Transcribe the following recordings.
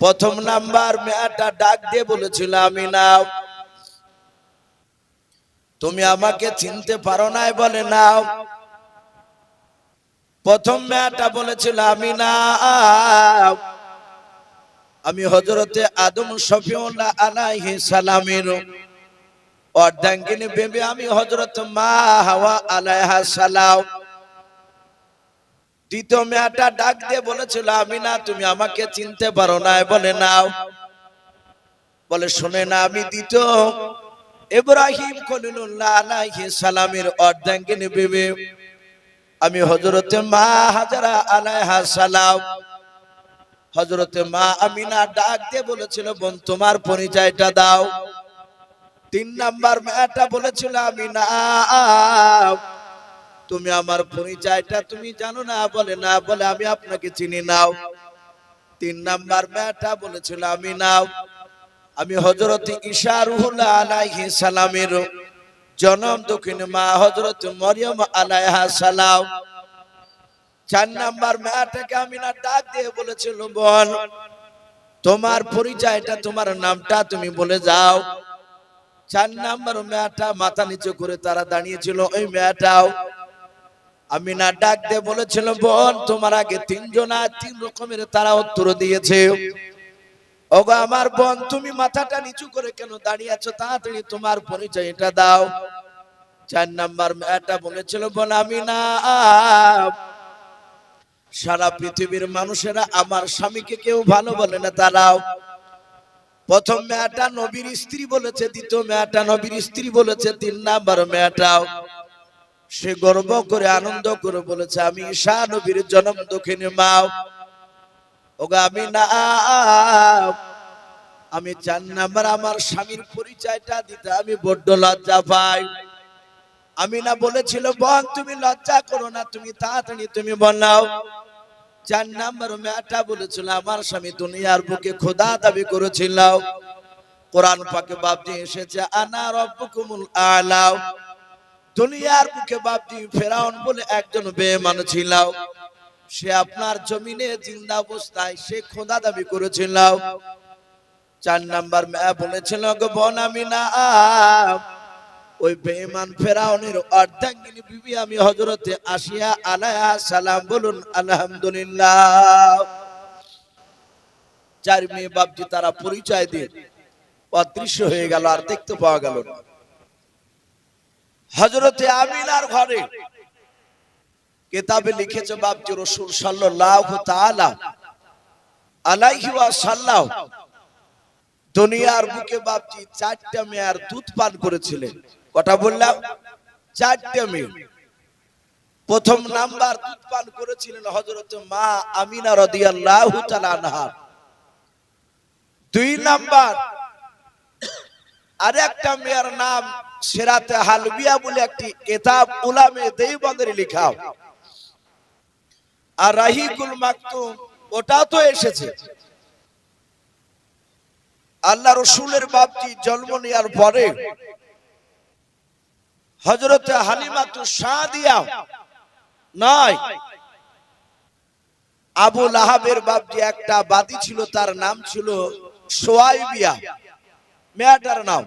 প্রথম নাম্বার মেয়েটা ডাক দিয়ে বলেছিল, আমিনা তুমি আমাকে চিনতে পারো নাই? বলে না। প্রথম মেয়েটা বলেছিল, আমিনা আমি হযরতে আদম শফিউল্লাহ আলাইহিস সালামের অর্ধাঙ্গিনী বেবি, আমি হযরত মা হাওয়া আলাইহাস সালাম। দ্বিতীয় মেয়েটা ডাক দিয়ে বলেছিল, আমিনা তুমি আমাকে চিনতে পারো না? বলে না। বলে শুনে না, আমি দ্বিতীয় ইব্রাহিম খলিলুল্লাহ আলাইহিস সালামের অর্ধাঙ্গিনী বেবি, আমি হযরতে মা হাজারা আলাইহাস সালাম। হযরতে মা আমিনা ডাক দিয়ে বলেছিল, বোন তোমার পরিচয়টা দাও। তিন নাম্বার মেয়েটা বলেছিল, আমিনা তুমি আমার পরিচয়টা তুমি জানো না? বলে না। বলে আমি আপনাকে চিনি নাও। তিন নাম্বার মেয়েটা বলেছিল, আমিনা আমি হযরত ঈসা রুহুল্লাহ আলাইহিস সালামের জনম দক্ষিণী মা হযরত মরিয়ম আলাইহা সালাম। চার নাম্বার মেয়েটাকে আমিনা ডাক দিয়ে বলেছিল, বোন তোমার পরিচয়টা তোমার নামটা তুমি বলে যাও। চার নাম্বার মেয়েটা মাথা নিচু করে তারা দাঁড়িয়েছিল। ওই মেয়েটাও আমিনা ডাক দিয়ে বলেছিল, বোন তোমার আগে তিনজন তিন রকমের তারা উত্তর দিয়েছে। ওগো আমার বোন তুমি মাথাটা নিচু করে কেন দাঁড়িয়ে আছো? তাড়াতাড়ি তোমার পরিচয়টা দাও। চার নাম্বার মেয়েটা বলেছিল, বোন আমিনা সারা পৃথিবীর মানুষেরা আমার স্বামীকে কেউ ভালো বলে না। তারাও প্রথম মেয়েটা নবীর স্ত্রী বলেছে, দ্বিতীয় মেয়েটা নবীর স্ত্রী বলেছে, তিন নাম্বার মেয়েটাও সে গর্ব করে আনন্দ করে বলেছে, আমি ঈসা নবীর জনম দক্ষিণী মা। ওগো আমিনা আমি চার নাম্বার আমার স্বামীর পরিচয়টা দিতে আমি বড্ড লজ্জা পাই। আমিনা বলেছিল, বোন তুমি লজ্জা করো না, তুমি তাড়াতাড়ি তুমি বলাও। চার নাম্বার মেয়েটা বলেছিল, আমার স্বামী দুনিয়ার বুকে খোদা দাবি করেছিল। কোরআন পাকে বাপজি এসেছে, আনা রব্বুকুমুল আলা। দুনিয়ার বুকে বাপজি ফেরাউন বলে একজন বেঈমান ছিল, সে আপনার জমিনে জিন্দা অবস্থায় সে খোদা দাবি করেছিল। চার নাম্বার মেয়ে বলেছিল, গো বোন আমিনা ওই বেঈমান ফেরাউনের অর্ধাঙ্গিনী বিবি আমি হযরতে আসিয়া আলাইহা সালাম। বলুন আলহামদুলিল্লাহ। চার মেয়ে বাপজি তারা পরিচয় দিয়ে অদৃশ্য হয়ে গেল, আর দেখতে পাওয়া গেল না। হযরতে আমিনার ঘরে কিতাবে লিখেছে বাপজি রাসূল সাল্লাল্লাহু তাআলা আলাইহি ওয়াসাল্লাম দুনিয়ার বুকে বাপজি চারটা মেয়ের দুধ পান করেছিলেন। কটা বললাম? চারটা মেয়ে। প্রথম নাম্বার দুধ পান করেছিলেন হযরতে মা আমিনা রাদিয়াল্লাহু তাআলা আনহা। দুই নাম্বার আরেকটা মেয়ের নাম সিরাতে হালবিয়া বলে একটি কিতাব উলামে দেওবন্দের লেখা, আর রাহিকুল মাকতুম ওটা তো এসেছে। আল্লাহ রাসূলের বাপজি জন্ম নেওয়ার পরে হযরতে হালিমাতু সাদিয়া নয়, আবু লাহাবের বাপজি একটা বাদী ছিল, তার নাম ছিল সুয়াইবিয়া মেয়েটার নাম।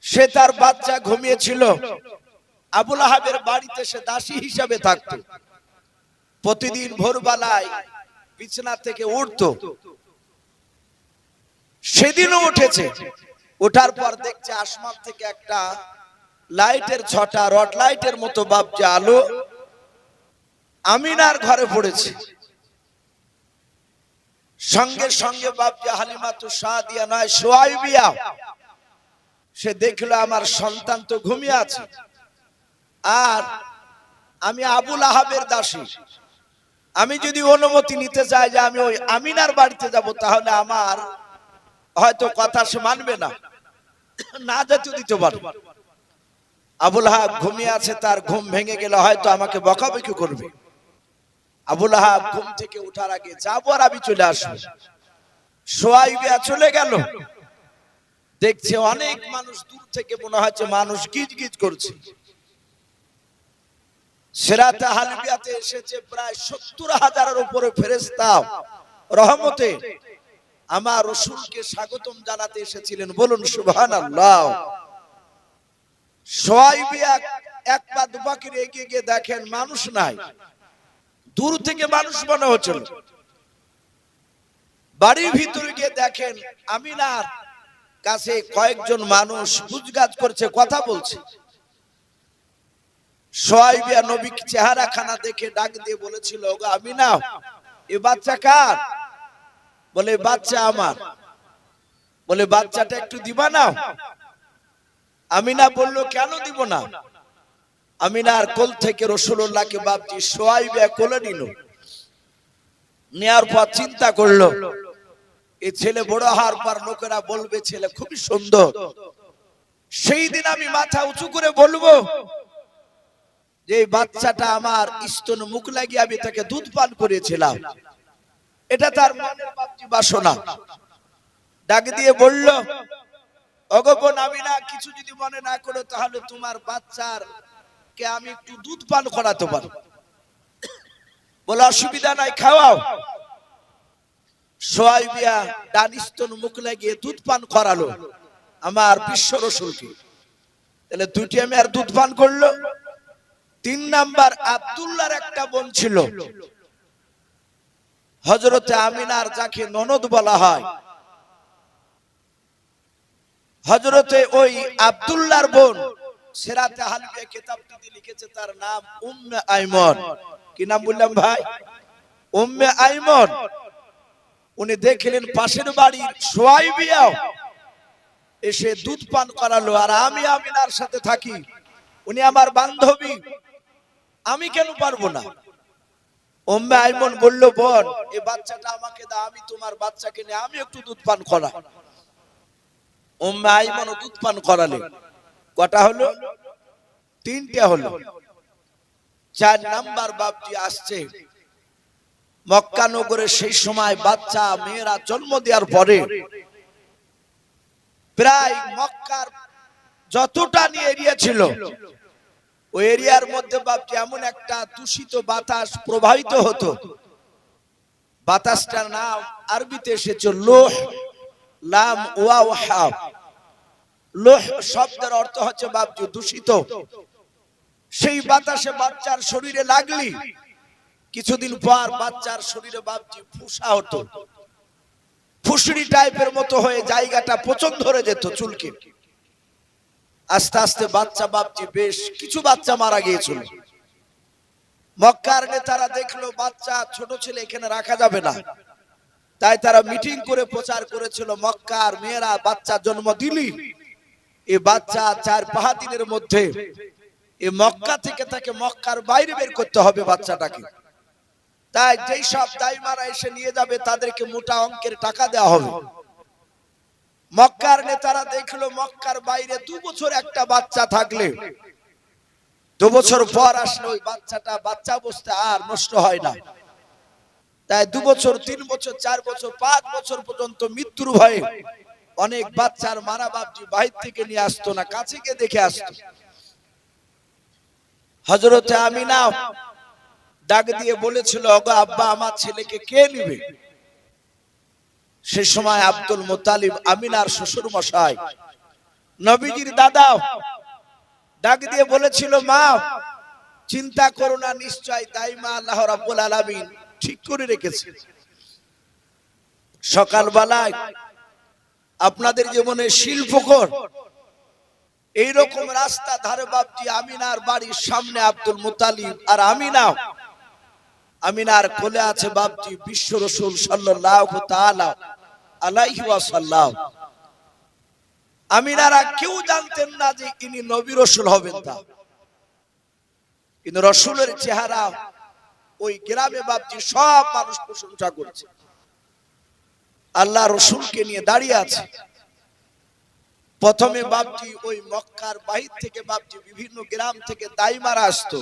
সে তার বাচ্চা ঘুমিয়েছিল। আবু লাহাবের বাড়িতে সে দাসী হিসাবে থাকতো। প্রতিদিন ভোরবেলায় বিছানা থেকে উঠতো। সেদিনও উঠেছে। ওঠার পর দেখছে আসমান থেকে একটা লাইটের ছটা রড লাইটের মতো বাপজি আলো আমিনার ঘরে পড়েছে। সঙ্গে সঙ্গে বাপজি হালিমাতু সাদিয়া নয় সুয়াইবিয়া সে দেখলো আমার সন্তান তো ঘুমিয়ে আছে, আর আমি আবু লাহাবের দাসী, আমি যদি অনুমতি নিতে চাই যে আমি ওই আমিনার বাড়িতে যাব, তাহলে আমার হয়তো কথা সে মানবে না, না যেতে দিতে পারে। আবু লাহাব ঘুমিয়ে আছে, তার ঘুম ভেঙে গেলে হয়তো আমাকে বকাবকি করবে। আবু লাহাব ঘুম থেকে ওঠার আগে যাবো আর আমি চলে আসবো। সুয়াইবিয়া চলে গেল। দেখছে অনেক মানুষ দূর থেকে, মনে হচ্ছে মানুষ গিজ গিজ করছে। সিরাতে হালবিয়াতে এসেছে প্রায় ৭০,০০০-এর উপরে ফেরেশতা রহমতে আমার রাসূলকে স্বাগতম জানাতে এসেছিলেন। বলুন সুবহানাল্লাহ। সোয়াইব এক পা দুপা করে এগিয়ে গিয়ে দেখেন মানুষ নাই, দূর থেকে মানুষ মনে হচ্ছিল। বাড়ির ভিতরে গিয়ে দেখেন আমিনার কাছে কয়েকজন মানুষ গুজগাজ করছে, কথা বলছে। সোয়াইব নবী চেহারা খানা দেখে ডাক দিয়ে বলেছিল, ওগো আমিনা, এ বাচ্চা কার? বলে বাচ্চা আমার। বলে বাচ্চাটা একটু দিবা না? আমিনা বলল কেন দিব না? আমিনার কোল থেকে রাসূলুল্লাহকে বাপজি সোয়াইব কোলে নিল। নেয়ার পর চিন্তা করলো, এই ছেলে বড় হওয়ার পর লোকেরা বলবে ছেলে খুবই সুন্দর। সেই দিন আমি মাথা উঁচু করে বলবো যে এই বাচ্চাটা আমার স্তন মুখ লাগিয়ে আমি তাকে দুধ পান করেছিলাম। এটা তার মনের বাপজি বাসনা। ডাক দিয়ে বলল, ওগো বোন আমিনা, কিছু যদি মনে না করো তাহলে তোমার বাচ্চার কে আমি একটু দুধ পান করাতে পারি। বলে অসুবিধা নাই, খাওয়াও। সোয়াইবিয়া ডান স্তন মুখ লাগিয়ে দুধ পান করালো আমার বিশ্ব রাসূলকে। তাহলে দুটি আমি আর দুধ পান করলো। 3 নাম্বার আব্দুল্লাহর একটা বোন ছিল, হযরতে আমিনার যাকে ননদ বলা হয়। হযরতে ওই আব্দুল্লাহর বোন সিরাতে হালবিয়া কিতাবটিতে লিখেছে তার নাম উম্মে আইমন। কি নাম বললাম ভাই? উম্মে আইমন। উনি দেখলেন পাশের বাড়ির সোয়াইবিয়া এসে দুধ পান করালো, আর আমি আমিনার সাথে থাকি, উনি আমার বান্ধবী, আমি কেন পারবো না? উম্মে আইমন বলল, বোন এই বাচ্চাটা আমাকে দাও, আমি তোমার বাচ্চাকে নিয়ে আমি একটু দুধ পান করা। উম্মে আইমন দুধ পান করালেন। কটা হলো? 3টে হলো। 4 নাম্বার বাপটি আসছে। মক্কা নগরে সেই সময় বাচ্চা মেয়েরা জন্ম দেওয়ার পরে প্রায় মক্কার যতটা নিয়ে এরিয়া ছিল ওই এরিয়ার মধ্যে বাপটি এমন একটা দূষিত বাতাস প্রবাহিত হতো। বাতাসটার নাম আরবিতে এসেছে লোহ, লাম ওয়াও হা। লোহ শব্দের অর্থ হচ্ছে বাপজি দূষিত। সেই বাতাসে বাচ্চার শরীরে লাগলি কিছুদিন পর বাচ্চার শরীরে বাপজি ফুসা হতো, ফুসড়ি টাইপের মতো হয়ে জায়গাটা পচন ধরে যেত, চুলকে। আস্তে আস্তে বাচ্চা বাপজি বেশ কিছু বাচ্চা মারা গিয়েছিল। মক্কার নেতারা দেখলো বাচ্চা ছোট ছেলে এখানে রাখা যাবে না, তাই তারা মিটিং করে প্রচার করেছিল মক্কার মেয়েরা বাচ্চা জন্ম দিলি এই বাচ্চা 4-5 দিনের মধ্যে এই মক্কা থেকে তাকে মক্কার বাইরে বের করতে হবে বাচ্চাটাকে। তাই যেই সব দাইমারা এসে নিয়ে যাবে তাদেরকে মোটা অঙ্কের টাকা দেওয়া হবে। মক্কার নেতারা দেখলো মক্কার বাইরে 2 বছর একটা বাচ্চা থাকলে 2 বছর পর আসলে ওই বাচ্চাটা বাচ্চা অবস্থা আর নষ্ট হয় না। তাই 2 বছর 3 বছর 4 বছর 5 বছর পর্যন্ত মৃত্যুর ভয়ে অনেক বাচ্চার মারা বাপজি বাইরে থেকে নিয়ে আসতো না, কাছে গিয়ে দেখে আসতো। হযরতে আমিনা ডাক দিয়ে বলেছিল, ওগো আব্বা আমার ছেলেকে কে নেবে? সেই সময় আব্দুল মুত্তালিব আমিনার শ্বশুর মশাই নবীজির দাদা ডাক দিয়ে বলেছিল, মা চিন্তা করো না, নিশ্চয় দাইমা আল্লাহ রাব্বুল আলামিন ঠিক করে রেখেছে। সকালবেলায় আপনাদের জীবনে শিলপুকুর এইরকম রাস্তা ধারে বাপজি আমিনার বাড়ির সামনে আব্দুল মুত্তালিব আর আমিনার কোলে আছে বাপজি বিশ্ব রাসূল সাল্লাল্লাহু তাআলা আলাইহি ওয়াসাল্লাম। আমিনারা কেউ জানতেন না যে ইনি নবী রাসূল হবেন, তা কিন্তু রাসূলের চেহারা ওই গ্রামে বাপজি সব মানুষ প্রশংসা করছে। আল্লাহ রাসূলকে নিয়ে দাঁড়িয়ে আছে। প্রথমে বাপজি ওই মক্কার বাহির থেকে বাপজি বিভিন্ন গ্রাম থেকে দাইমারা আসতো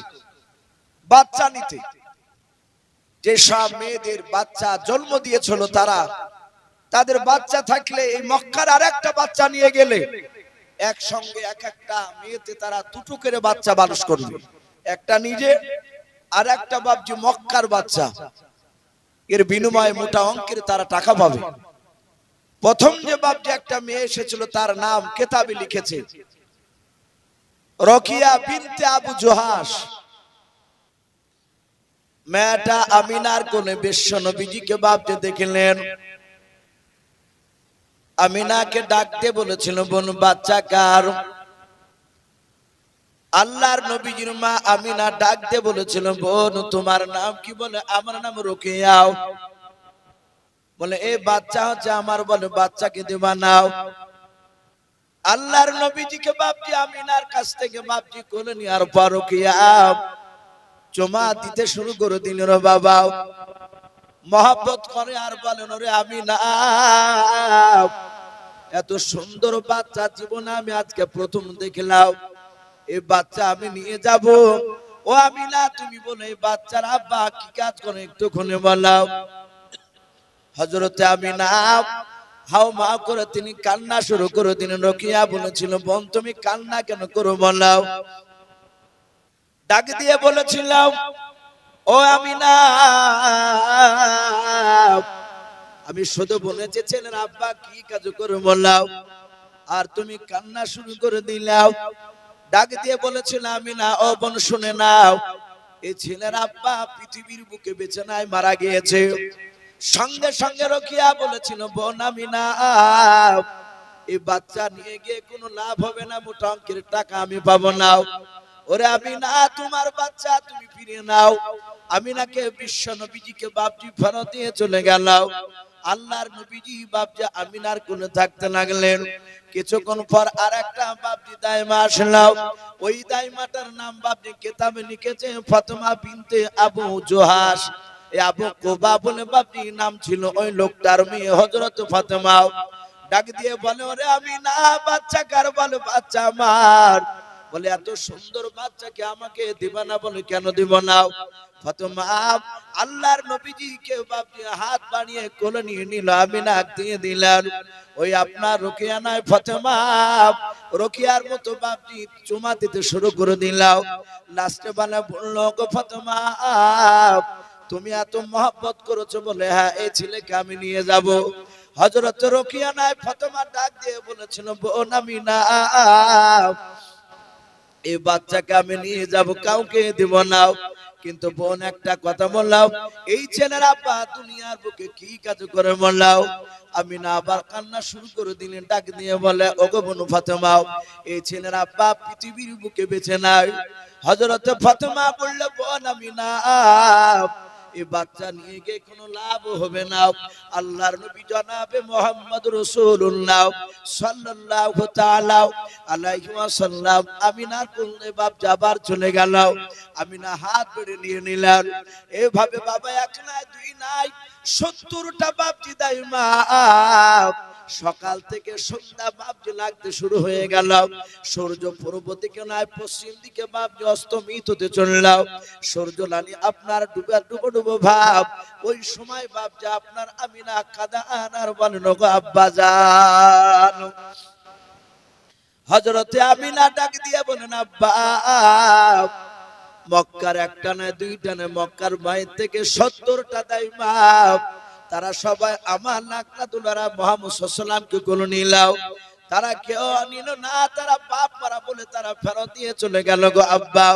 বাচ্চা নিতে। যে সব মেয়েদের বাচ্চা জন্ম দিয়েছিল তারা তাদের বাচ্চা থাকলে এই মক্কার আরেকটা বাচ্চা নিয়ে গেলে একসঙ্গে এক একটা মেয়েতে তারা 2টো করে বাচ্চা মানুষ করবে, একটা নিজে আর একটা বাপজি মক্কার বাচ্চা। এর বিনিময়ে মোটা অঙ্কের তারা টাকা পাবে। প্রথম যে বাপজি একটা মেয়ে এসেছিল তার নাম কেতাবে লিখেছে রকিয়া বিনতে আবু জোহাস। মেয়েটা আমিনার কোলে বিশ্ব নবীজিকে বাপজি দেখলেন। আমিনাকে ডাকতে বলেছিল, বোন বাচ্চা কার? আল্লাহর নবীজির মা আমিনা ডাকতে বলেছিল, বোন তোমার নাম কি? বলে আমার নাম রোকেয়া। বলে এই বাচ্চা হচ্ছে আমার। বলে বাচ্চাকে দেবা নাও। আল্লাহর নবীজিকে বাপজি আমিনার কাছ থেকে বাপজি কোলে নেওয়ার পর রোকেয়া চুমা দিতে শুরু করে দিল। রে বাবা মহব্বত করে আর বলেন, রে আমিনা এত সুন্দর বাচ্চা জীবনে আমি আজকে প্রথম দেখলাম। এই বাচ্চা আমি নিয়ে যাব। ও আমিনা তুমি বলে এই বাচ্চার আব্বা কি কাজ করে একটুখানি বলাও। হযরতে আমিনা হাও মা করে তিনি কান্না শুরু করে দিলেন। রোকেয়া বলেছিল, বোন তুমি কান্না কেন করো বলাও। ডাক দিয়ে বলেছিলাম, ও আমিনা আমি শুধু বলেছি ছেলের আব্বা কি কাজ করে বলাও, আর তুমি কান্না শুরু করে দিলাও। ডাক দিয়ে বলেছিল, আমিনা ও বোন শুনে নাও, এই ছেলের আব্বা পৃথিবীর বুকে বেঁচে নাই, মারা গিয়েছে। সঙ্গে সঙ্গে রোকেয়া বলেছিল, বোন আমিনা এই বাচ্চা নিয়ে গিয়ে কোনো লাভ হবে না, মোটা অঙ্কের টাকা আমি পাবো না। ওরে আমিনা তোমার বাচ্চা তুমি ফিরিয়ে নাও। আমিনাকে বিশ্ব নবীজিকে বাপজি ফেরত দিয়ে চলে গেল। আল্লাহর নবীজি বাপজি আমিনার কোলে থাকতে লাগলেন। কিছুক্ষণ পর আর একটা বাপজি দাইমা আসলো। ওই দাইমাটার নাম বাপজি কিতাবে লিখেছে ফাতেমা বিনতে আবু জোহাস। এই আবু কোবা বলে বাপজি নাম ছিল ওই লোকটার মেয়ে হযরত ফাতেমা। ডাক দিয়ে বলে, ওরে আমিনা বাচ্চা কার? বলে বাচ্চা আমার। বলে এত সুন্দর বাচ্চাকে আমাকে দিবা না? বলে কেন দিব না? ফাতেমা আল্লাহর নবীজিকে বাপজি হাত বাড়িয়ে কোলে নিয়ে নিল। আমিনা দিয়ে দিলেন। ওই আপনার রোকেয়া নয় ফাতেমা, রোকেয়ার মতো বাপজি চুমা দিতে শুরু করে দিলাম। লাস্টে বলে বলল, গো ফাতেমা তুমি এত মহব্বত করেছো বলে হ্যাঁ এই ছেলেকে আমি নিয়ে যাব। হযরত রোকেয়া নয় ফাতেমা ডাক দিয়ে বলেছিল, বোন আমিনা এই বাচ্চাকে আমি নিয়ে যাব, কাউকে দেব না। কিন্তু বোন একটা কথা বললাম, এই ছেলের আব্বা দুনিয়ার বুকে কি কাজ করে বললাম। আমিনা আবার কান্না শুরু করে দিলেন। ডাক দিয়ে বলে, ওগো বোন ফাতেমা এই ছেলের আব্বা পৃথিবীর বুকে বেঁচে নাই। হযরত ফাতেমা বলল, বোন আমিনা এই বাচ্চা নিয়ে গিয়ে কোনো লাভ হবে না। আল্লাহর নবী জনাবে মুহাম্মদ রাসূলুল্লাহ সাল্লাল্লাহু তাআলা আলাইহি ওয়াসাল্লাম আমিনার কোলে বাপ যাবার চলে গেল। আমিনা হাত ধরে নিয়ে নিলেন। এভাবে বাবা এক নাই দুই নাই 70টা বাপজি দাইমা সকাল থেকে সন্ধ্যা বাপজি লাগতে শুরু হয়ে গেল। সূর্য পূর্ব দিকে নয় পশ্চিম দিকে বাপজি অস্তমিত হতে চলল। সূর্য লানি আপনার ডুবো ডুবো ভাব। ওই সময় বাপজি আপনার আমিনা কাদা আনার বলেন, গো আব্বা জান। হযরতে আমিনা ডাক দিয়ে বলেন, আব্বা মক্কার একটা না দুইটা না মক্কার বাইরে থেকে 70টা দাইমা তারা সবাই আমার নাকলা দুলারা মুহাম্মদ সাল্লাল্লাহু আলাইহি ওয়াসাল্লামকে কোলে নিলাও। তারা কেউ নিল না, তারা বাপ মারা বলে তারা ফেরত দিয়ে চলে গেল। গো আব্বা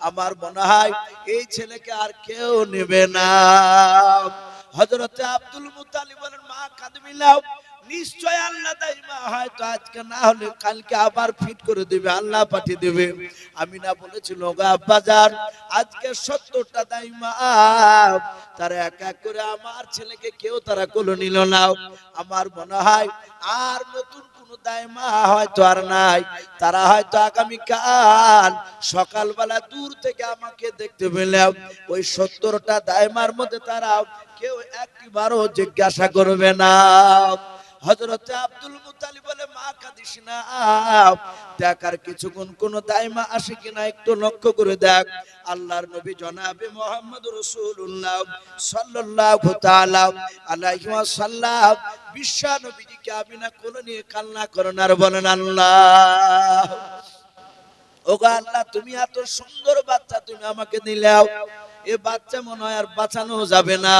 আমার মনে হয় এই ছেলেকে আর কেউ নেবে না। হযরতে আব্দুল মুত্তালিব বলেন, মা কাঁদবি না, নিশ্চয় আল্লাহ দাইমা হয়তো আজকে না হলে কালকে আবার ফিট করে দিবে, আল্লাহ পাঠিয়ে দেবে। আমিনা বলেছিল, গো আব্বা জান আজকে 70টা দাইমা তারা এক এক করে আমার ছেলেকে কেউ তারা কোলে নিল না। আমার মনে হয় আর নতুন কোন দাইমা হয়তো আর নাই। তারা হয়তো আগামী কাল সকালবেলা দূর থেকে আমাকে দেখতে পেলাম। ওই 70টা দাইমার মধ্যে তারা কেউ একবারও জিজ্ঞাসা করবে না। হযরত আব্দুল মুত্তালিব বলে, মা কাঁদিস না, দেখার কিছুক্ষণ কোন দাইমা আসে কিনা একটু লক্ষ্য করে দেখ। আল্লাহর নবী জনাবে মুহাম্মদ রাসূলুল্লাহ সাল্লাল্লাহু তাআলা আলাইহি ওয়াসাল্লাম বিশ্ব নবীজিকে আমিনা কোলে নিয়ে কান্না করেন আর বলেন, আল্লাহ ওগো আল্লাহ তুমি এত সুন্দর বাচ্চা তুমি আমাকে দিলাও, এ বাচ্চা মনে হয় আর বাঁচানো যাবে না।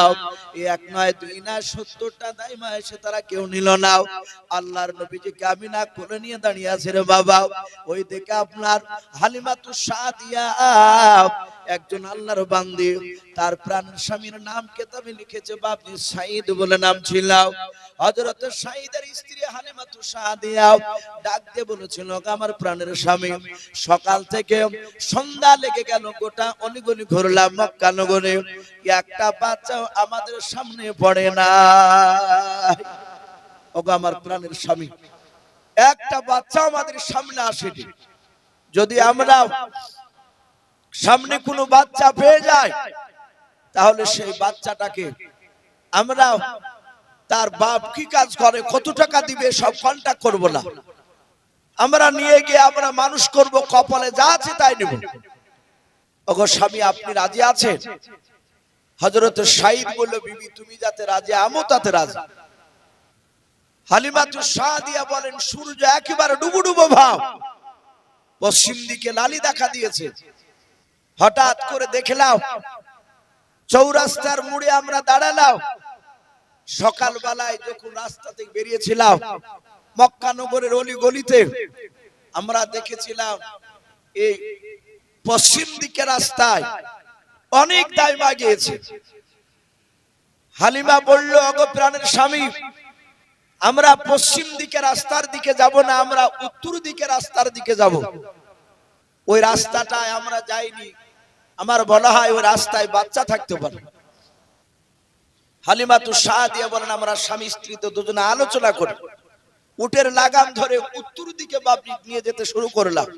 এক নয় দুই না 70টা দাইমা এসে তারা কেউ নিল না। আল্লাহর নবীজিকে আমিনা কোলে নিয়ে দাঁড়িয়ে আছে রে বাবা। ওই দিকে আপনার হালিমাতুস সাদিয়া একজন আল্লাহর বান্দি, তার প্রাণের স্বামীর নাম কেতাবে লিখেছে বাবজি সাইদ বলে নাম ছিল। হযরত সাইদের স্ত্রী হালিমাতুস সাদিয়া ডাক দিয়ে বলেছিল, আমার প্রাণের স্বামী, সকাল থেকে সন্ধ্যা লেগে গেল, গোটা অলিগলি ঘুরলাম মক্কা নগরে, একটা বাচ্চাও আমাদের সামনে পড়ে না। ওগো আমার প্রাণের স্বামী, একটা বাচ্চা আমাদের সামনে আসেনি। যদি আমরা সামনে কোনো বাচ্চা পেয়ে যাই, তাহলে সেই বাচ্চাটাকে আমরা তার বাপ কি কাজ করে, কত টাকা দিবে, সব কন্টাক্ট করব না। আমরা নিয়ে গিয়ে আমরা মানুষ করব, কপালে যা আছে তাই নেব। ওগো স্বামী, আপনি রাজি আছেন? হযরত সাইদ বলল, বিবি তুমি যাতে রাজি, আমিও তাতে রাজি। হালিমাতুস সাদিয়া বলেন, সূর্য একেবারে ডুবো ডুবো ভাব, পশ্চিম দিকে লালি দেখা দিয়েছে। হঠাৎ করে দেখলাম চৌরাস্তার মোড়ে আমরা দাঁড়ালাম। সকালবেলায় যখন রাস্তা থেকে বেরিয়েছিলাম মক্কা নগরের অলি গলিতে, আমরা দেখেছিলাম এই পশ্চিম দিকে রাস্তায় অনেক দাইমা গিয়েছে। হালিমা বলল, ওগো প্রাণের স্বামী, আমরা পশ্চিম দিকে রাস্তার দিকে যাব না, আমরা উত্তর দিকে রাস্তার দিকে যাব। ওই রাস্তাটায় আমরা যাইনি, আমার বলা হয় ওই রাস্তায় বাচ্চা থাকতে পারে। হালিমাতুস সাদিয়া বলেন, আমরা স্বামী স্ত্রী তো দুজনে আলোচনা করে উটের লাগাম ধরে উত্তর দিকে বাবজি নিয়ে যেতে শুরু করলাম।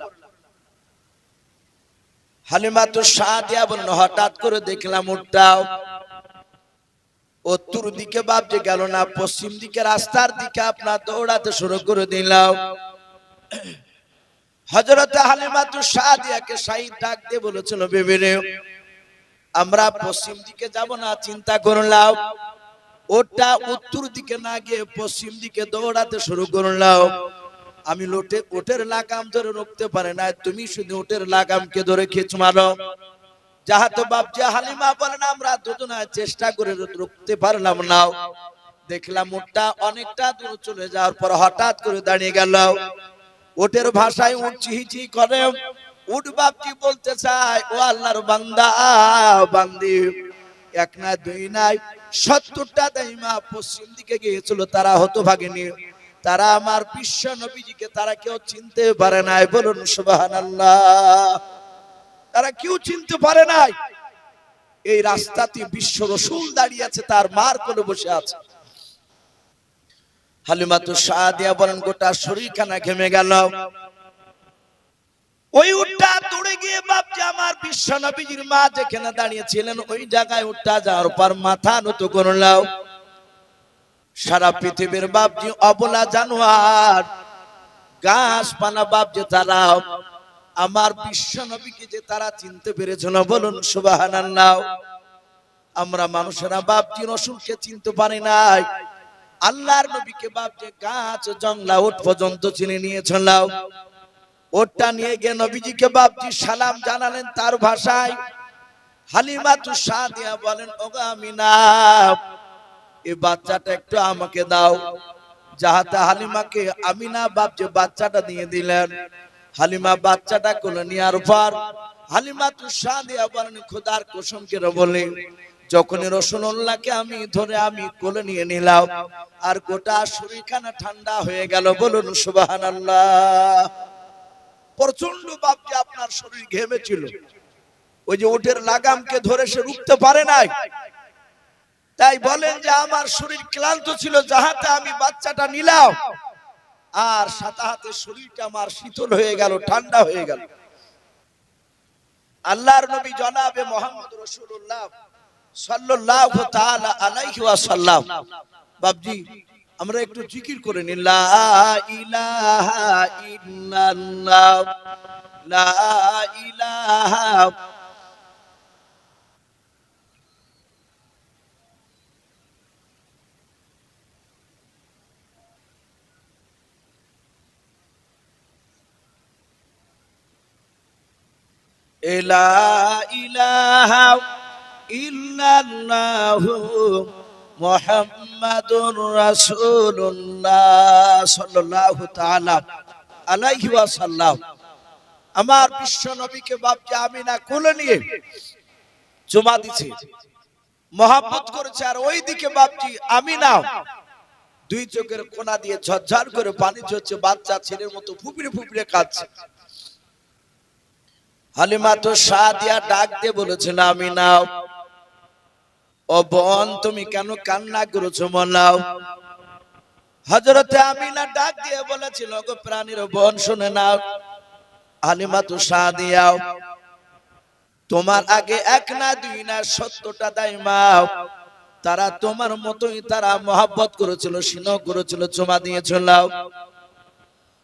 হালিমাতুস সাদিয়া বলেন, হঠাৎ করে দেখলাম উটটাও উত্তর দিকে বাবজি গেল না, পশ্চিম দিকে রাস্তার দিকে আপনার দৌড়াতে শুরু করে দিলাম। হযরত হালিমাতুস সাদিয়াকে সাইদ ডাক দিয়ে বলেছিল, বেবি রে, আমরা পশ্চিম দিকে যাব না, চিন্তা করলাম ওটা উত্তর দিকে না গিয়ে পশ্চিম দিকে দৌড়াতে শুরু করলাম। আমি ওটের লাগাম ধরে রুখতে পারে না, তুমি শুধু ওটের লাগামকে ধরে খিচ মারো। যাহাতে বাপজি হালিমা বলেন, আমরা দুজনে চেষ্টা করে রুখতে পারলাম না। দেখলাম উটটা অনেকটা দূর চলে যাওয়ার পর হঠাৎ করে দাঁড়িয়ে গেল। উটের ভাষায় উট চিহিচি করে। উট বাপজি বলতে চায়, ও আল্লাহর বান্দা বান্দি, এক না দুই নাই 70টা দাইমা পশ্চিম দিকে গিয়েছিল, তারা হতভাগিনী, তারা আমার বিশ্ব নবীজিকে তারা কেউ চিনতে পারে নাই। বলুন সুবহানাল্লাহ। তারা কেউ চিনতে পারে নাই। এই রাস্তাতে বিশ্ব রাসূল দাঁড়িয়ে আছে, তার মার কোলে বসে আছে। হালিমাতুস সাদিয়া বলেন, গোটা শরীরখানা ঘেমে গেল। ওই উটটা দৌড়ে গিয়ে বাপজি আমার বিশ্ব নবীজির মা যেখানে দাঁড়িয়েছিলেন ওই জায়গায় উটটা যাওয়ার পর মাথা নত করলাম। সারা পৃথিবীর বাপজি অবলা জানোয়ার গাছপালা বাপজি তারা আমার বিশ্ব নবীকে যে তারা চিনতে পেরেছিল, বলুন সুবহানাল্লাহ। আমরা মানুষেরা বাপজি রাসূলকে চিনতে পারি নাই, আল্লাহর নবীকে বাপজি গাছ জংলা উট পর্যন্ত চিনে নিয়েছিল। ওটা নিয়ে গিয়ে নবীজিকে বাপজি সালাম জানালেন তার ভাষায়। হালিমাতুস সাদিয়া বলেন, ওগো আমিনা, এই বাচ্চাটা একটু আমাকে দাও। যাহাতে হালিমাকে আমিনা বাপজি বাচ্চাটা দিয়ে দিলেন। হালিমা বাচ্চাটা কোলে নেওয়ার পর হালিমাতুস সাদিয়া বলেন, খোদার কসম করে বলে, যখন রাসূলুল্লাহকে আমি ধরে আমি কোলে নিয়ে নিলাম আর গোটা শরীরখানা ঠান্ডা হয়ে গেল। বলুন সুবহানাল্লাহ। প্রচন্ড বাপজি আপনার শরীর ঘেমেছিল, ওই যে উটের লাগামকে ধরে সে রুখতে পারে নাই। তাই বলেন যে আমার শরীর ক্লান্ত ছিল, যাহাতে আমি বাচ্চাটা নিলাম আর সাথে সাথে শরীরটা আমার শীতল হয়ে গেল, ঠান্ডা হয়ে গেল। আল্লাহর নবী জনাবে মুহাম্মদ রাসূলুল্লাহ সাল্লাল্লাহু তাআলা আলাইহি ওয়াসাল্লাম, বাপজি আমরা একটু জিকির করে নি, লা ইলাহা ইল্লাল্লাহ, লা ইলাহা লা ইলাহা ইল্লাল্লাহু মুহাম্মাদুর রাসূলুল্লাহ সাল্লাল্লাহু তাআলা আলাইহি ওয়াসাল্লাম। আমার বিশ্ব নবীকে বাপজি আমিনা কোলে নিয়ে জুমা দিছে, মহব্বত করেছে, আর ওইদিকে বাপজি আমিনা দুই চোখের কোনা দিয়ে ঝরঝর করে পানি ঝরছে, বাচ্চা ছেলের মতো ফুপিয়ে ফুপিয়ে কাঁদছে। হালিমা তো সাদিয়া ডাক দিয়ে বলেছিল, আমিনা ও বোন তুমি কেন কান্না করেছো মোলাও? হযরতে আমিনা ডাক দিয়ে বলেছিল, গো প্রাণীর বোন শুনে নাও, হালিমা তো সাদিয়া তোমার আগে এক না দুই না 70টা দাইমা তারা তোমার মতোই তারা মহব্বত করেছিল, স্নেহ করেছিল, চুমা দিয়েছিল।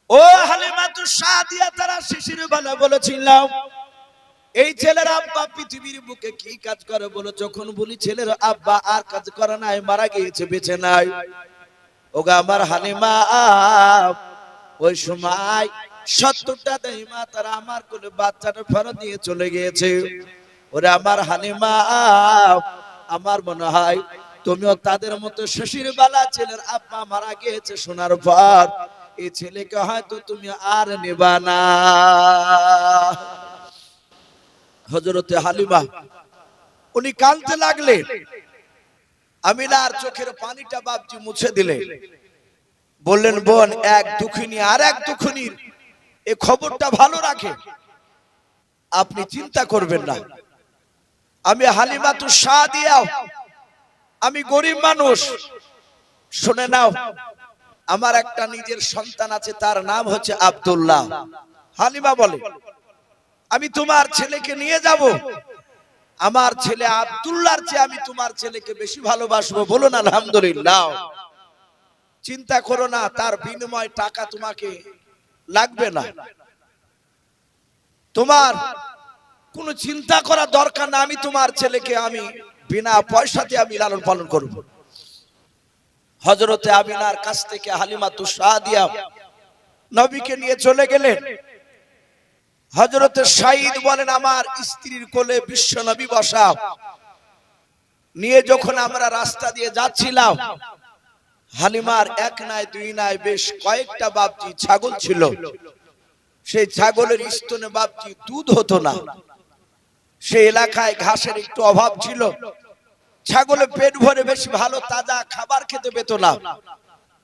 ও হালিমা তো সাদিয়া তারা শিশির বেলা বলেছিল, এই ছেলের আব্বা পৃথিবীর বুকে কি কাজ করে বলো? যখন বলি ছেলের আব্বা আর কাজ করে নাই, মারা গিয়েছে, বেঁচে নাই। ওগা আমার হালিমা ওই সময় 70টা দাইমা তারা আমার কোলে বাচ্চাটা ফেরত দিয়ে চলে গিয়েছে। ওরে আমার হালিমা, আমার মনে হয় তুমিও তাদের মতো শ্বশুর বালা ছেলের আব্বা মারা গিয়েছে শোনার পর এই ছেলেকে হয়তো তুমি আর নেবা না। হযরতে হালিমা উনি কাঁদতে লাগলেন। আমিনার চোখের পানিটা বাপজি মুছে দিলে, বললেন, বোন এক দুঃখিনী আর এক দুঃখিনীর এই খবরটা ভালো রাখে, আপনি চিন্তা করবেন না। আমি হালিমা তু সাদিয়া, আমি গরিব মানুষ, শুনে নাও, আমার একটা নিজের সন্তান আছে, তার নাম হচ্ছে আব্দুল্লাহ। হালিমা বলে, আমি তোমার ছেলেকে নিয়ে যাব, আমার ছেলে আব্দুল্লাহর চেয়ে আমি তোমার ছেলেকে বেশি ভালোবাসবো। বলুন আলহামদুলিল্লাহ। চিন্তা করো না, তার বিনিময় টাকা তোমাকে লাগবে না, তোমার কোনো চিন্তা করা দরকার না, আমি তোমার ছেলেকে আমি বিনা পয়সাতে আমি লালন পালন করব। হযরতে আমিনার কাছ থেকে হালিমা তু সাদিয়া নবীকে নিয়ে চলে গেলেন। হযরতে সাঈদ বলেন, আমার স্ত্রীর কোলে বিশ্ব নবী বসা, নিয়ে যখন আমরা রাস্তা দিয়ে যাচ্ছিলাম, হালিমার এক নাই দুই নাই বেশ কয়েকটা বাপজি ছাগল ছিল। সেই ছাগলের স্তনে বাপজি দুধ হতো না, সেই এলাকায় ঘাসের একটু অভাব ছিল, ছাগলের পেট ভরে বেশি ভালো তাজা খাবার খেতে পেত না,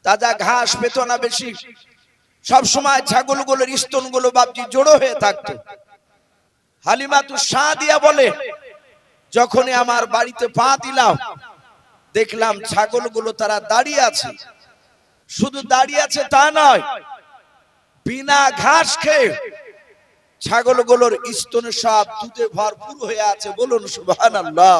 তাজা ঘাস পেত না বেশি। সব সময় ছাগলগুলোর স্তনগুলো বাপজি জড়ো হয়ে থাকতো। হালিমা তু সাদিয়া বলে, যখনই আমার বাড়িতে পা দিলাম, দেখলাম ছাগলগুলো তারা দাঁড়িয়ে আছে, শুধু দাঁড়িয়ে আছে তা নয়, বিনা ঘাস খেয়ে ছাগলগুলোর স্তনে সব দুধে ভরপুর হয়ে আছে। বলুন সুবহানাল্লাহ।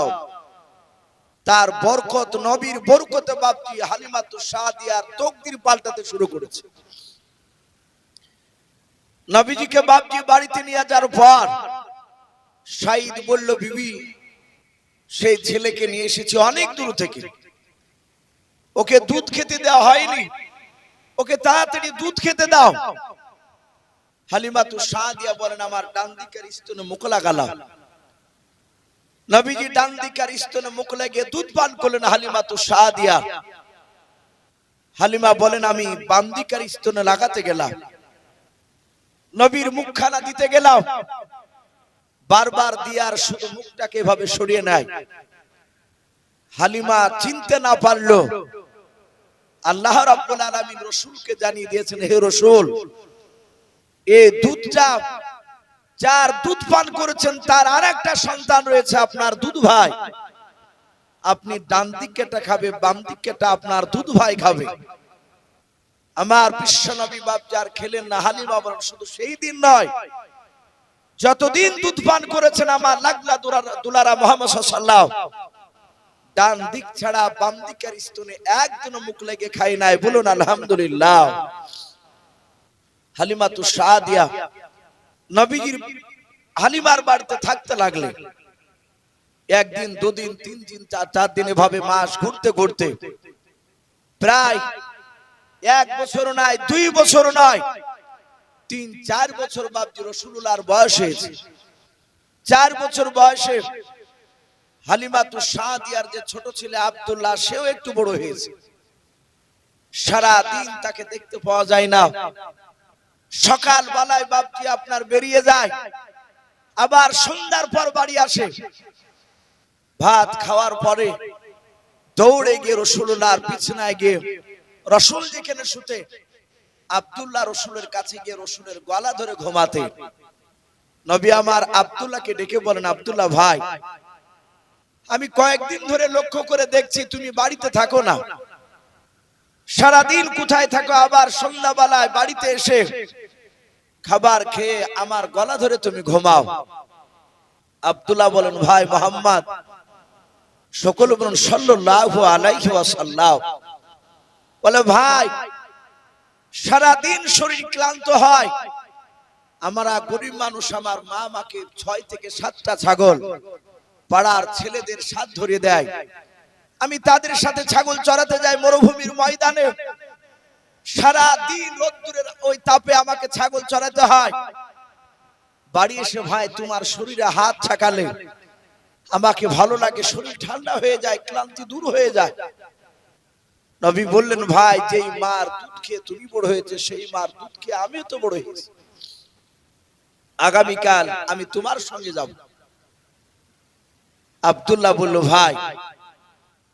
তার বরকত, নবীর বরকতে বাপজি হালিমা তু সাদিয়ার তাকদীর পাল্টাতে শুরু করেছে। নবীজিকে বাপজি বাড়িতে নিয়ে যাওয়ার পর সাঈদ বলল, বিবি সেই ছেলেকে নিয়ে এসেছি অনেক দূর থেকে, ওকে দুধ খেতে দেওয়া হয়নি, ওকে তাড়াতাড়ি দুধ খেতে দাও। হালিমা তু সাদিয়া বলেন, আমার ডান দিকের স্তনে মুখ লাগালাম। নবীজি ডান দিকের স্তনে মুখ লাগিয়ে দুধ পান করলেন হালিমা তু সাদিয়া। হালিমা বলেন, আমি বাম দিকের স্তনে লাগাতে গেলাম, নবীর মুখখানা দিতে গেলাম, বারবার দিয়ার শুধু মুখটাকে এভাবে সরিয়ে নেয়। হালিমা চিনতে না পারলো, আল্লাহ রাব্বুল আলামিন রাসূলকে জানিয়ে দিয়েছেন, হে রাসূল, এই দুধটা যার দুধ পান করেছেন তার আরেকটা সন্তান রয়েছে, আপনার দুধ ভাই, আপনি ডান দিকেটা খাবে, বাম দিকেটা আপনার দুধ ভাই খাবে। আমার বিশ্ব নবী বাপ যার খেলেন না, হালিমা বলেন, শুধু সেই দিন নয়, যতদিন দুধ পান করেছেন আমার লাগলা দুলারা মুহাম্মদ সাল্লাল্লাহু আলাইহি ওয়াসাল্লাম ডান দিক ছাড়া বাম দিকের স্তনে একদিনও মুখ লেগে খাই নাই। বলুন আলহামদুলিল্লাহ। হালিমা তু সাদিয়া নবীজির হালিমার বাড়িতে থাকতে লাগলেন। একদিন, দুদিন, তিন দিন, চার দিন, এভাবে মাস ঘুরতে ঘুরতে প্রায় 1 বছর নয়, 2 বছর নয়, 3-4 বছর বাপজি রাসূলুল্লাহর বয়স হয়েছে। 4 বছর বয়সে হালিমাতু সাদিয়ার যে ছোট ছেলে আব্দুল্লাহ সেও একটু বড় হয়েছে। সারা দিন তাকে দেখতে পাওয়া যায় না। সকাল বেলায় বাপজি আপনার বেরিয়ে যায়, আবার সন্ধ্যার পর বাড়ি আসে। ভাত খাওয়ার পরে দৌড়ে গিয়ে রাসূলুল্লাহর বিছানায় গিয়ে রাসূল যেখানে শুতে আব্দুল্লাহ রাসূলের কাছে গিয়ে রাসূলের গলা ধরে ঘুমাতে। নবী আমার আব্দুল্লাহকে ডেকে বলেন, আব্দুল্লাহ ভাই, আমি কয়েকদিন ধরে লক্ষ্য করে দেখছি তুমি বাড়িতে থাকো না, সারাদিন কোথায় থাকো, আবার সন্ধ্যাবেলায় বাড়িতে এসে খাবার খেয়ে আমার গলা ধরে তুমি ঘুমাও। আব্দুল্লাহ বলেন, ভাই মুহাম্মদ, সকল বলুন সাল্লাল্লাহু আলাইহি ওয়াসাল্লাম। বলে ভাই, সারাদিন শরীর ক্লান্ত হয়, আমরা গরিব মানুষ, আমার মা আমাকে 6 থেকে 7টা ছাগল পাড়ার ছেলেদের সাথ ধরিয়ে দেয়, আমি তাদের সাথে ছাগল চড়াতে যাই মরুভূমির ময়দানে, সারা দিন রোদ্দুরের ওই তাপে আমাকে ছাগল চড়াতে হয়। বাড়ি এসে ভাই তোমার শরীরে হাত ছাকালে আমাকে ভালো লাগে, শরীর ঠান্ডা হয়ে যায়, ক্লান্তি দূর হয়ে যায়। নবী বললেন, ভাই যেই মার দুধ খেয়ে তুমি বড় হয়েছে, সেই মার দুধ খেয়ে আমিও তো বড় হয়েছি, আগামীকাল আমি তোমার সঙ্গে যাব। আব্দুল্লাহ বলল, ভাই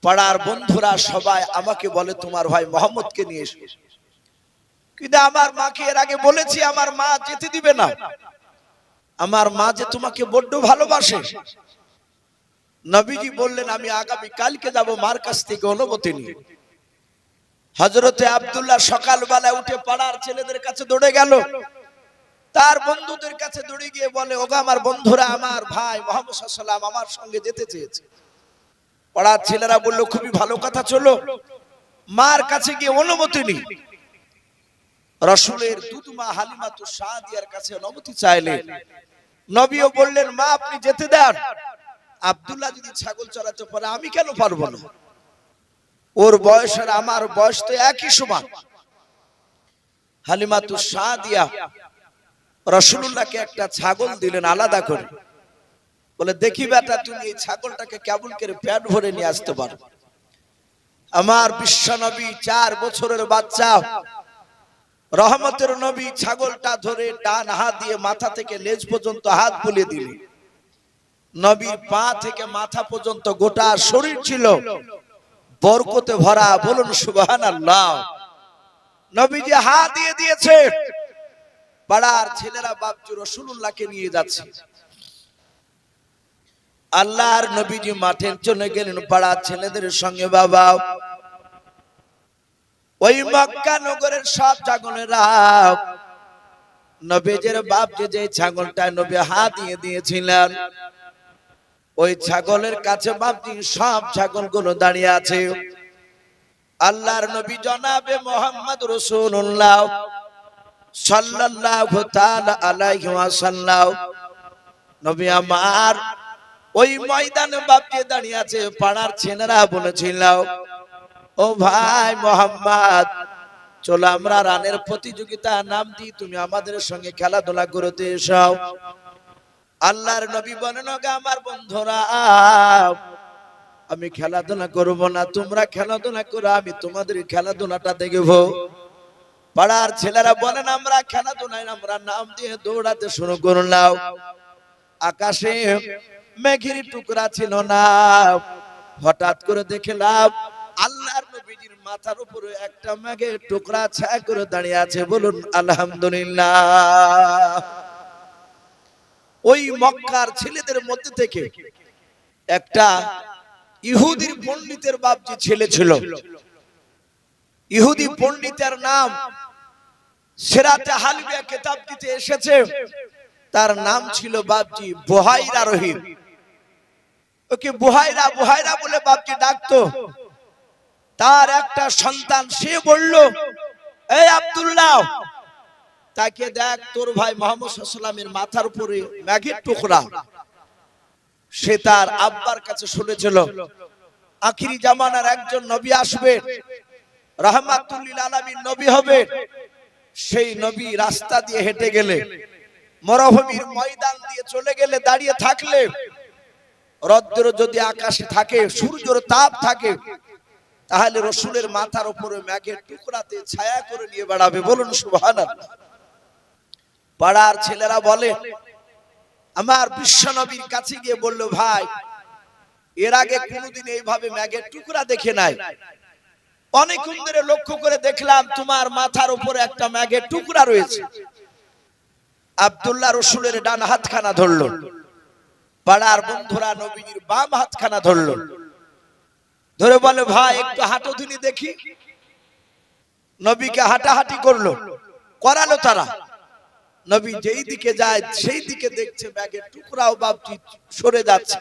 পাড়ার বন্ধুরা সবাই আমাকে বলে তোমার ভাই মোহাম্মদকে নিয়ে এসো, কিন্তু আমার মাকে এর আগে বলেছি, আমার মা যেতে দিবে না, আমার মা যে তোমাকে বড্ড ভালোবাসে। নবীজি বললেন, আমি আগামী কালকে যাব মার কাছ থেকে অনুমতি নিয়ে। হযরতে আব্দুল্লাহ সকালবেলা উঠে পাড়ার ছেলেদের কাছে দৌড়ে গেল, তার বন্ধুদের কাছে দৌড়ে গিয়ে বলে, ওগো আমার বন্ধুরা, আমার ভাই মুহাম্মদ সাল্লাল্লাহু আলাইহি ওয়াসাল্লাম আমার সঙ্গে যেতে চেয়েছে। পাড়ার ছেলেরা বলল, খুবই ভালো কথা, চলো মার কাছে গিয়ে অনুমতি নি। রাসূলের দুধমা হালিমাতু সাদিয়ার কাছে অনুমতি চাইলেন। নবীও বললেন, মা আপনি যেতে দেন, আব্দুল্লাহ যদি ছাগল চড়াতে পারে আমি কেন পারবো না, ওর বয়স আর আমার বয়স তো একই সমান। হালিমাতু সাদিয়া রাসূলুল্লাহকে একটা ছাগল দিলেন আলাদা করে, বলে দেখি বেটা তুমি এই ছাগলটাকে কেমন করে পেট ভরে নিয়ে আসতে পারো। আমার বিশ্বনবী 4 বছরের বাচ্চা রহমতের নবী ছাগলটা ধরে ডান হাত দিয়ে মাথা থেকে লেজ পর্যন্ত হাত বুলিয়ে দিলেন। নবীর পা থেকে মাথা পর্যন্ত গোটা শরীর ছিল বরকতে ভরা, বলুন সুবহানাল্লাহ। নবীজি হাত দিয়ে দিয়েছে, পাড়ার ছেলেরা বাপজি রাসূলুল্লাহকে নিয়ে যাচ্ছে। আল্লাহর নবীজি মাঠে চলে গেলেন পাড়ার ছেলেদের সঙ্গে। বাবা, ওই মক্কা নগরের সব ছাগলেরা নবীজির বাপ যে ছাগলটা নবী হাত দিয়ে দিয়েছিলেন, ওই ছাগলের কাছে বাপজি সব ছাগলগুলো দাঁড়িয়ে আছে। আল্লাহর নবী জনাবে মুহাম্মদ রাসূলুল্লাহ সাল্লাল্লাহু তাআলা আলাইহি ওয়াসাল্লাম, নবী আমার ওই ময়দানে বাপজি দাঁড়িয়ে আছে। পাড়ার ছেলেরা বলেছিল, ও ভাই মুহাম্মদ, চলো আমরা রানের প্রতিযোগিতা নাম দিই, তুমি আমাদের সঙ্গে খেলাধুলা করতে এসো। আল্লাহর নবী বলেন, ওগো আমার বন্ধুরা, আমি খেলাধুলা করব না, তোমরা খেলাধুলা করো, আমি তোমাদের খেলাধুলাটা দেখব। পাড়ার ছেলেরা বলেন, আমরা খেলাধুলায় আমরা নাম দিয়ে দৌড়াতে শুরু করলাম। আকাশে মেঘের টুকরা ছিল না, হঠাৎ করে দেখলাম আল্লাহর নবীজির মাথার উপরে একটা মেঘের টুকরা ছায়া করে দাঁড়িয়ে আছে, বলুন আলহামদুলিল্লাহ। ওই মক্কার ছেলেদের মধ্যে থেকে একটা ইহুদির পণ্ডিতের বাপজি ছেলে ছিল। ইহুদি পণ্ডিতের নাম সিরাতে হালিয়া কিতাব দিতে এসেছে, তার নাম ছিল বাপজি বুহাইরা রহিম। ওকে বুহাইরা বুহাইরা বলে বাপজি ডাকতো। তার একটা সন্তান, সে বলল, এই আব্দুল্লাহ, তাকে দেখ, তোর ভাই মুহাম্মদ সাল্লাল্লাহু আলাইহি ওয়াসাল্লামের মাথার উপরে মেঘের টুকরা। সে তার আব্বার কাছে শুনেছিল আখিরি জামানার একজন নবী আসবে, রাহমাতুল লিল আলামিন নবী হবে। সেই নবী রাস্তা দিয়ে হেঁটে গেলে, মরুভূমির ময়দান দিয়ে চলে গেলে, দাঁড়িয়ে থাকলে রৌদ্র যদি আকাশে থাকে, সূর্যের তাপ থাকে, তাহলে রসুলের মাথার উপরে মেঘের টুকরাতে ছায়া করে নিয়ে বেড়াবে। বলুন সুবহানাল্লাহ। পাড়ার ছেলেরা বলে, আমার বিশ্ব নবীর কাছে গিয়ে বলল, ভাই এর আগে কোনোদিন এইভাবে মেঘের টুকরা দেখে নাই, অনেকক্ষণ ধরে লক্ষ্য করে দেখলাম তোমার মাথার উপরে একটা মেঘের টুকরা রয়েছে। আব্দুল্লাহ রসুলের ডান হাতখানা ধরলো, পাড়ার বন্ধুরা নবীর বাম হাতখানা ধরলো, ধরে বলে, ভাই একটু হাঁটো দিনি দেখি। নবীকে হাঁটাহাঁটি করলো, করালো তারা। নবী যেই দিকে যায় সেই দিকে দেখছে ব্যাগের টুকরাও বাপটি সরে যাচ্ছে,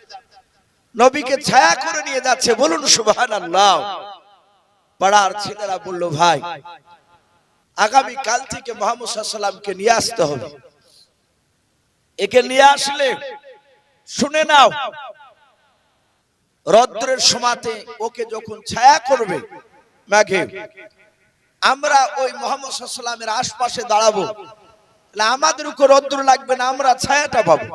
নবীকে ছায়া করে নিয়ে যাচ্ছে। বলুন সুবহানাল্লাহ। পাড়ার ছেলেরা বলল, ভাই আগামী কাল থেকে মুহাম্মদ সাল্লাল্লাহু আলাইহি ওয়াসাল্লামকে নিয়ে আসতে হবে। একে নিয়ে আসলে শুনে নাও, রৌদ্রের সময়তে ওকে যখন ছায়া করবে মেঘে, আমরা ওই মুহাম্মদ সাল্লাল্লাহু আলাইহি ওয়াসাল্লামের আশপাশে দাঁড়াবো, আমাদের উপর রৌদ্র লাগবে না, আমরা ছায়াটা পাবো।